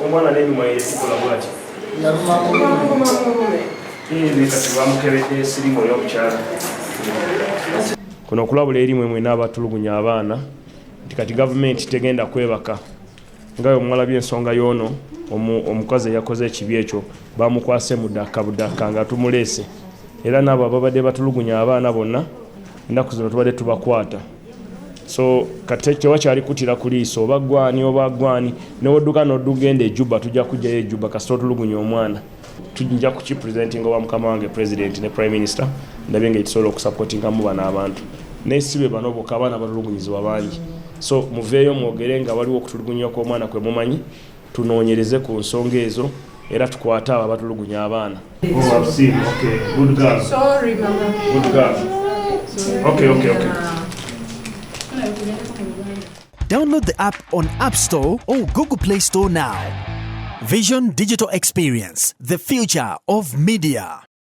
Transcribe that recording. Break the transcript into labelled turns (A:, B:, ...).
A: omwana n'emimwa yeesikola bwati kati bamukebedde sirimu ey'omukyala kuno okulabula erimu emwe n'abatulugunya abaana nti kati gavumenti tegenda kwebaka nga omwalabye ensonga y'ono omukazi eyakoze ekibi ekyo bamukwase mu budaka nga tumuleese era n'abo ababadde batulugunya abaana bonna ennaku zino tubadde tubakwata so kati tewakyali kutira ku liiso oba gwani newodduka n'oddugenda ejjuba tujja kujjayo ejjuba kasita otulugunya omwana tujja kukipresentinga owa mukama wange president ne prime minister ndabye nga ekisobola okusupportingamu bano abantu n'esibe bano bokka abaana batulugunyizibwa bangi so muveeyo mwogere nga waliwo okutulugunya kw'omwana kwe mumanyi tunoonyereze ku nsonga ezo era tukwate abo abatulugunya abaana.
B: Download the app on App Store or Google Play Store now. Vision Digital Experience, the future of media.